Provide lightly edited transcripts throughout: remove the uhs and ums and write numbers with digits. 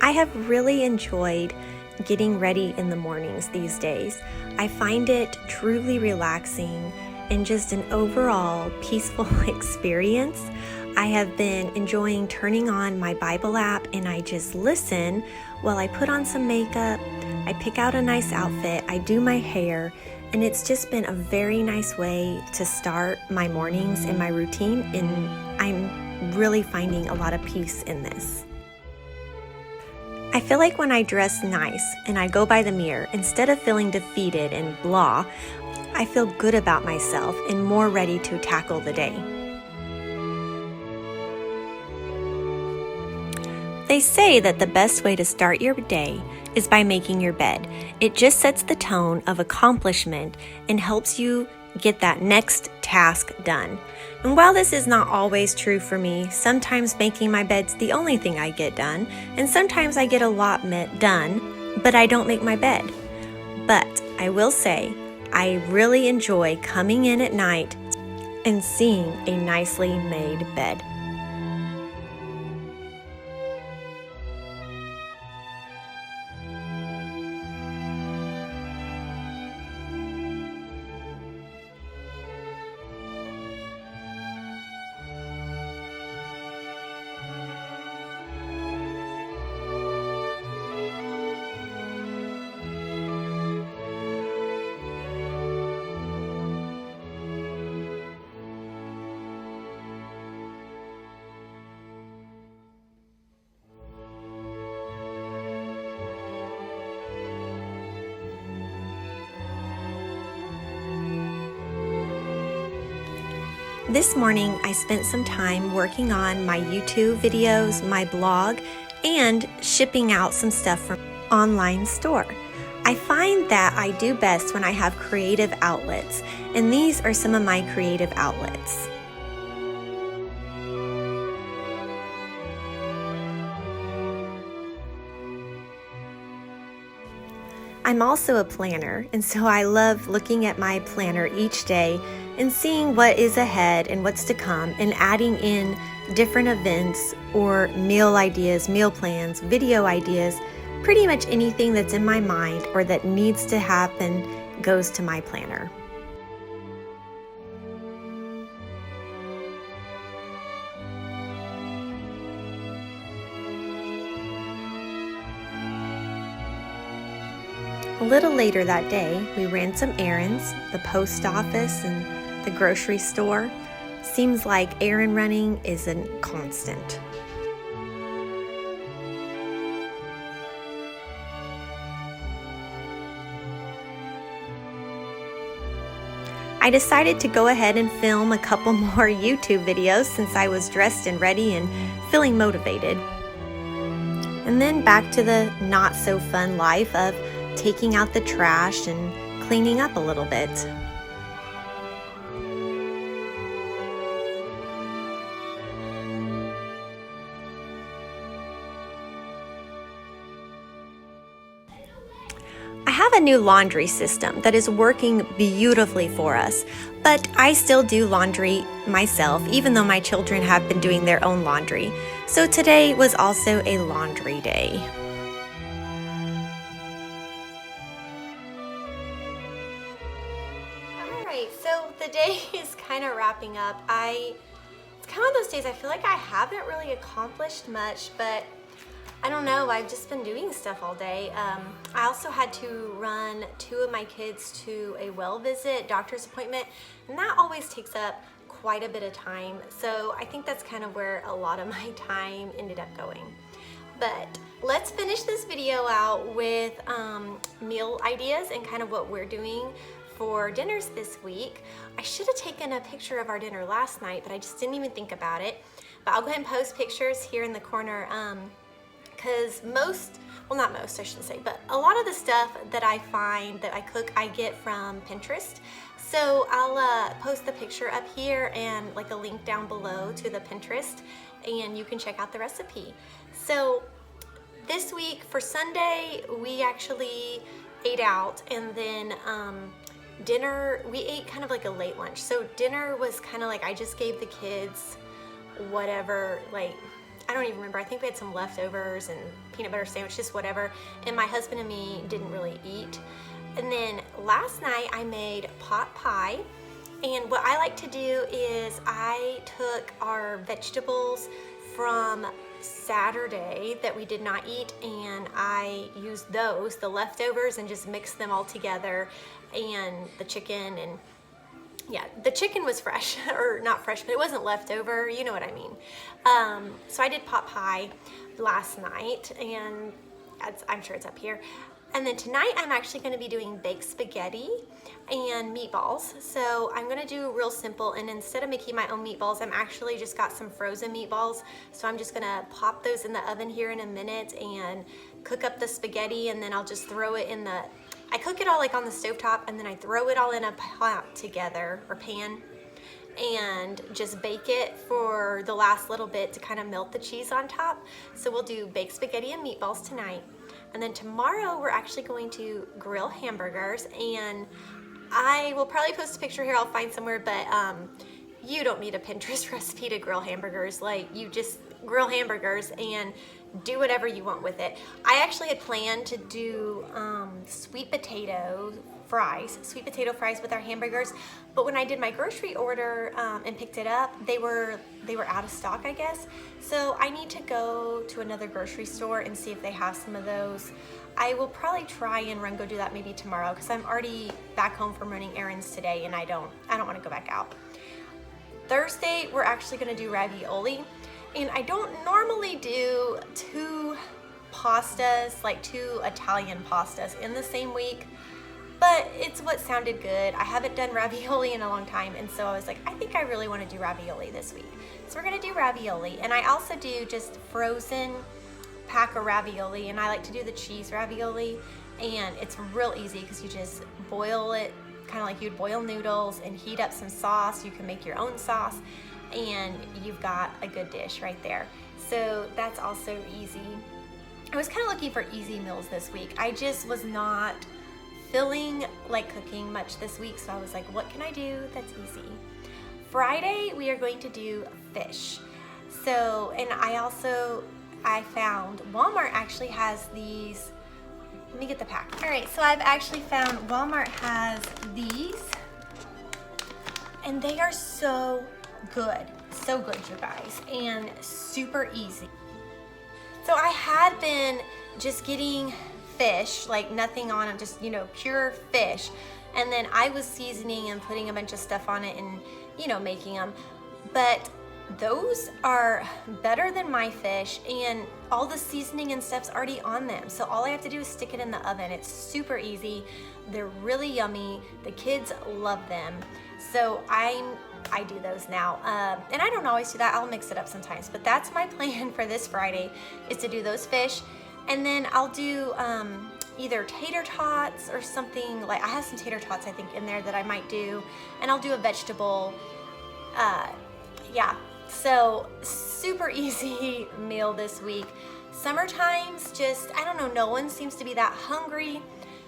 I have really enjoyed getting ready in the mornings these days. I find it truly relaxing and just an overall peaceful experience. I have been enjoying turning on my Bible app and I just listen while I put on some makeup, I pick out a nice outfit, I do my hair, and it's just been a very nice way to start my mornings and my routine, and I'm really finding a lot of peace in this. I feel like when I dress nice and I go by the mirror, instead of feeling defeated and blah, I feel good about myself and more ready to tackle the day. They say that the best way to start your day is by making your bed. It just sets the tone of accomplishment and helps you get that next task done. And while this is not always true for me, sometimes making my bed's the only thing I get done, and sometimes I get a lot done, but I don't make my bed. But I will say, I really enjoy coming in at night and seeing a nicely made bed. This morning, I spent some time working on my YouTube videos, my blog, and shipping out some stuff from online store. I find that I do best when I have creative outlets, and these are some of my creative outlets. I'm also a planner, and so I love looking at my planner each day and seeing what is ahead and what's to come, and adding in different events or meal ideas, meal plans, video ideas. Pretty much anything that's in my mind or that needs to happen goes to my planner. A little later that day, we ran some errands, the post office and the grocery store. Seems like errand running is a constant. I decided to go ahead and film a couple more YouTube videos since I was dressed and ready and feeling motivated. And then back to the not so fun life of taking out the trash and cleaning up a little bit. I have a new laundry system that is working beautifully for us, but I still do laundry myself, even though my children have been doing their own laundry. So today was also a laundry day. So the day is kind of wrapping up. It's kind of one of those days I feel like I haven't really accomplished much, but I don't know, I've just been doing stuff all day. I also had to run 2 of my kids to a well visit, doctor's appointment, and that always takes up quite a bit of time. So I think that's kind of where a lot of my time ended up going. But let's finish this video out with meal ideas and kind of what we're doing for dinners this week. I should have taken a picture of our dinner last night, but I just didn't even think about it. But I'll go ahead and post pictures here in the corner because not most I shouldn't say, but a lot of the stuff that I find that I cook, I get from Pinterest. So I'll post the picture up here and like a link down below to the Pinterest, and you can check out the recipe. So this week for Sunday, we actually ate out, and then dinner, we ate kind of like a late lunch. So dinner was kind of like I just gave the kids whatever, like, I don't even remember. I think we had some leftovers and peanut butter sandwich, just whatever. And my husband and me didn't really eat. And then last night I made pot pie. And what I like to do is I took our vegetables from Saturday that we did not eat, and I used those, the leftovers, and just mixed them all together, and the chicken, and yeah, the chicken was fresh, or not fresh, but it wasn't leftover, you know what I mean. So I did pot pie last night, and I'm sure it's up here. And then tonight I'm actually going to be doing baked spaghetti and meatballs. So I'm going to do real simple, and instead of making my own meatballs, I'm actually just got some frozen meatballs. So I'm just going to pop those in the oven here in a minute and cook up the spaghetti, and then I'll just throw it in I cook it all like on the stovetop, and then I throw it all in a pot together, or pan, and just bake it for the last little bit to kind of melt the cheese on top. So we'll do baked spaghetti and meatballs tonight. And then tomorrow we're actually going to grill hamburgers, and I will probably post a picture here, I'll find somewhere, but you don't need a Pinterest recipe to grill hamburgers. Like, you just grill hamburgers and do whatever you want with it. I actually had planned to do sweet potato fries with our hamburgers, but when I did my grocery order and picked it up, they were out of stock, I guess. So I need to go to another grocery store and see if they have some of those. I will probably try and go do that maybe tomorrow, because I'm already back home from running errands today, and I don't want to go back out. Thursday we're actually going to do ravioli, and I don't normally do two Italian pastas in the same week, but it's what sounded good. I haven't done ravioli in a long time, and so I was like, I think I really want to do ravioli this week. So we're gonna do ravioli, and I also do just frozen pack of ravioli, and I like to do the cheese ravioli, and it's real easy because you just boil it kind of like you'd boil noodles and heat up some sauce. You can make your own sauce, and you've got a good dish right there. So that's also easy. I was kind of looking for easy meals this week. I just was not feeling like cooking much this week, so I was like, what can I do that's easy? Friday we are going to do fish. So, and I found Walmart actually has these. Let me get the pack. All right, so I've actually found Walmart has these, and they are so good, you guys, and super easy. So I had been just getting fish, like nothing on it, just, pure fish. And then I was seasoning and putting a bunch of stuff on it and, making them. But those are better than my fish, and all the seasoning and stuff's already on them. So all I have to do is stick it in the oven. It's super easy. They're really yummy. The kids love them. So I do those now. And I don't always do that. I'll mix it up sometimes. But that's my plan for this Friday, is to do those fish. And then I'll do either tater tots or something. Like, I have some tater tots, I think, in there that I might do. And I'll do a vegetable. Yeah. So super easy meal this week. Summertime's just, I don't know, no one seems to be that hungry,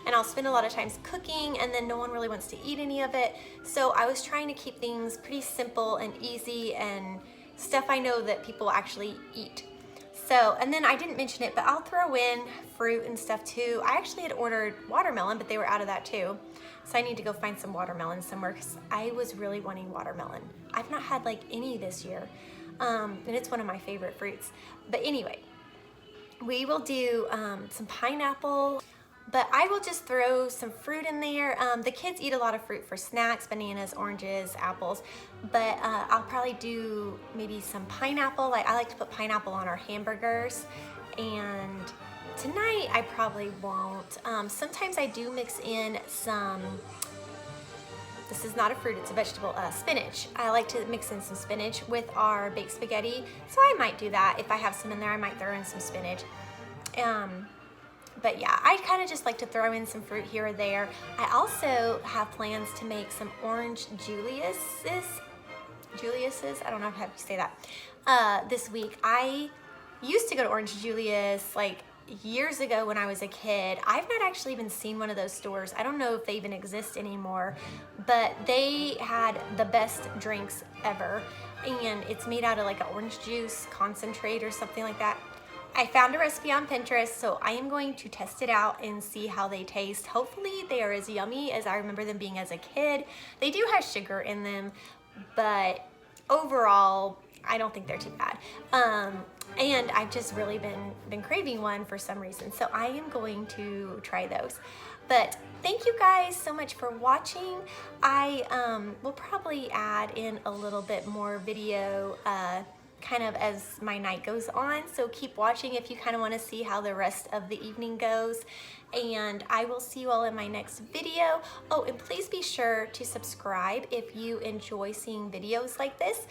and I'll spend a lot of times cooking, and then no one really wants to eat any of it. So I was trying to keep things pretty simple and easy, and stuff I know that people actually eat. So, and then I didn't mention it, but I'll throw in fruit and stuff too. I actually had ordered watermelon, but they were out of that too. So I need to go find some watermelon somewhere, because I was really wanting watermelon. I've not had like any this year, and it's one of my favorite fruits. But anyway, we will do some pineapple, but I will just throw some fruit in there. The kids eat a lot of fruit for snacks, bananas, oranges, apples, but I'll probably do maybe some pineapple. Like, I like to put pineapple on our hamburgers, and tonight I probably won't. Sometimes I do mix in some, this is not a fruit, it's a vegetable, spinach. I like to mix in some spinach with our baked spaghetti, so I might do that. If I have some in there, I might throw in some spinach. But yeah, I kind of just like to throw in some fruit here or there. I also have plans to make some orange Julius's, I don't know how you say that, this week. I used to go to Orange Julius like years ago when I was a kid. I've not actually even seen one of those stores. I don't know if they even exist anymore, but they had the best drinks ever. and it's made out of like an orange juice concentrate or something like that. I found a recipe on Pinterest, so I am going to test it out and see how they taste. Hopefully they are as yummy as I remember them being as a kid. They do have sugar in them, but overall, I don't think they're too bad. And I've just really been craving one for some reason, so I am going to try those. But thank you guys so much for watching. I will probably add in a little bit more video kind of as my night goes on, so keep watching if you kind of want to see how the rest of the evening goes, and I will see you all in my next video. Oh, and please be sure to subscribe if you enjoy seeing videos like this.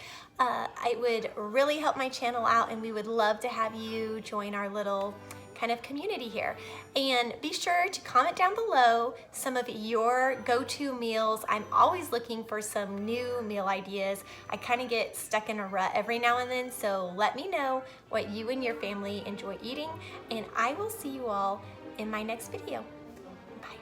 It would really help my channel out, and we would love to have you join our little kind of community here. And be sure to comment down below some of your go-to meals. I'm always looking for some new meal ideas. I kind of get stuck in a rut every now and then, so let me know what you and your family enjoy eating, and I will see you all in my next video. Bye.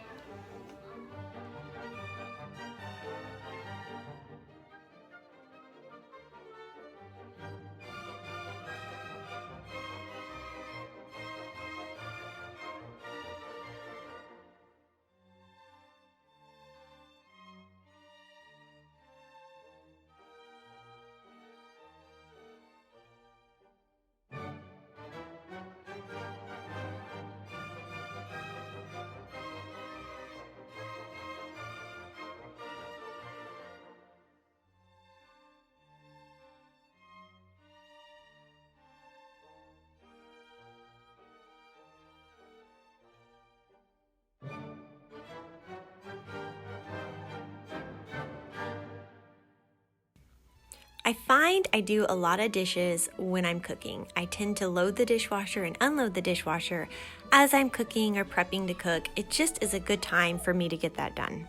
I find I do a lot of dishes when I'm cooking. I tend to load the dishwasher and unload the dishwasher as I'm cooking or prepping to cook. It just is a good time for me to get that done.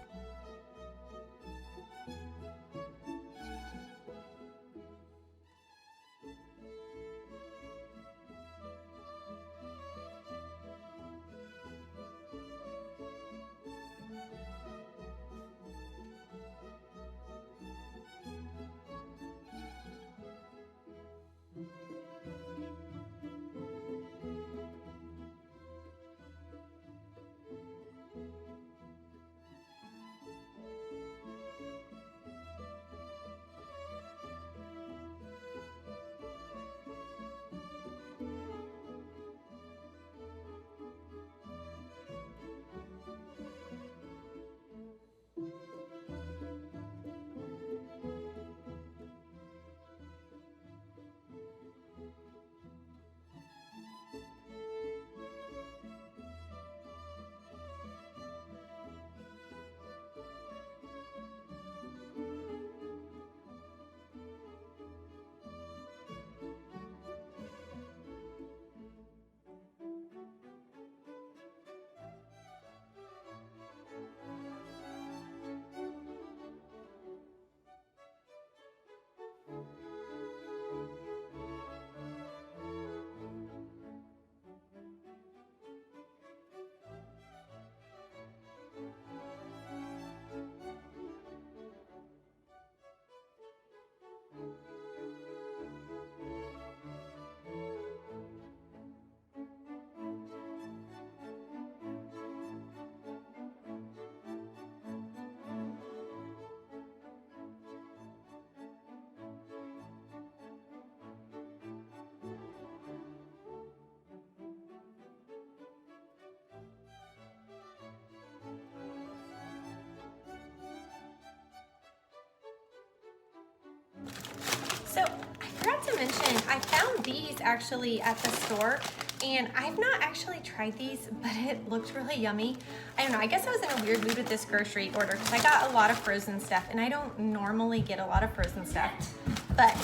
So I forgot to mention, I found these actually at the store, and I've not actually tried these, but it looked really yummy. I don't know, I guess I was in a weird mood with this grocery order because I got a lot of frozen stuff, and I don't normally get a lot of frozen stuff, but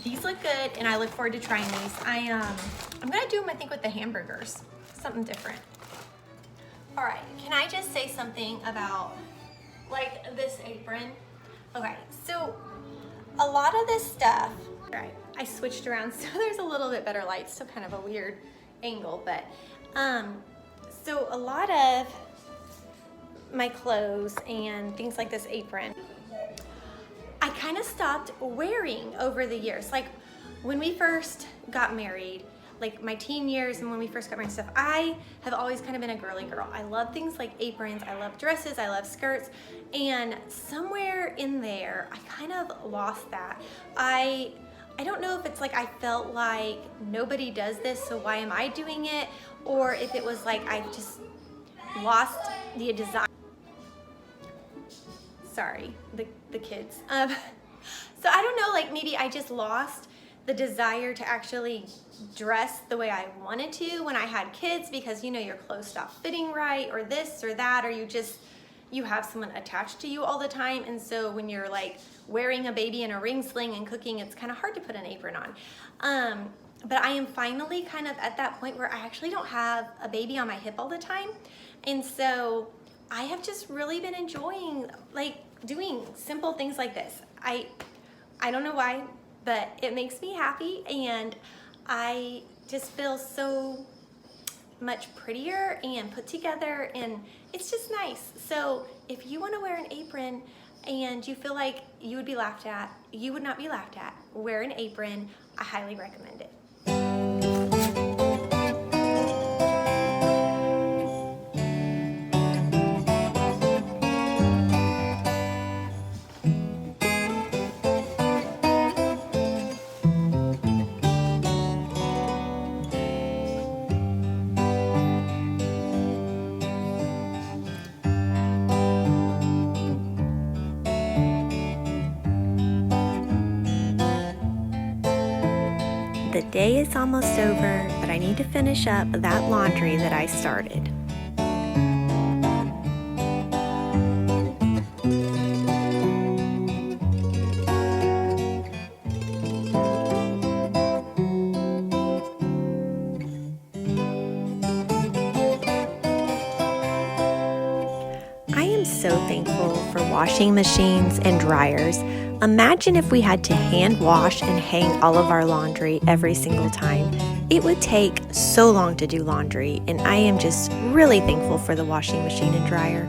these look good, and I look forward to trying these. I'm gonna do them, I think, with the hamburgers, something different. All right, can I just say something about like this apron? Okay, so a lot of this stuff, right, I switched around so there's a little bit better light, still kind of a weird angle, but so a lot of my clothes and things like this apron, I kind of stopped wearing over the years. Like when we first got married, like my teen years and when we first got married and stuff, I have always kind of been a girly girl. I love things like aprons, I love dresses, I love skirts, and somewhere in there, I kind of lost that. I don't know if it's like I felt like nobody does this, so why am I doing it? Or if it was like I just lost the desire. Sorry, the kids. So I don't know, like maybe I just lost the desire to actually dress the way I wanted to when I had kids, because you know your clothes stop fitting right, or this or that, or you have someone attached to you all the time, and so when you're like wearing a baby in a ring sling and cooking, it's kind of hard to put an apron on. But I am finally kind of at that point where I actually don't have a baby on my hip all the time, and so I have just really been enjoying like doing simple things like this. I don't know why, but it makes me happy, and I just feel so much prettier and put together, and it's just nice. So if you want to wear an apron and you feel like you would be laughed at, you would not be laughed at, wear an apron. I highly recommend it. The day is almost over, but I need to finish up that laundry that I started. I am so thankful for washing machines and dryers. Imagine if we had to hand wash and hang all of our laundry every single time. It would take so long to do laundry, and I am just really thankful for the washing machine and dryer.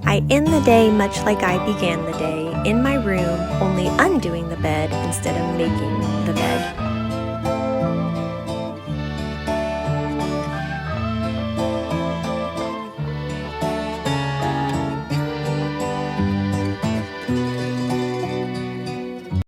I end the day much like I began the day, in my room, only undoing the bed instead of making the bed.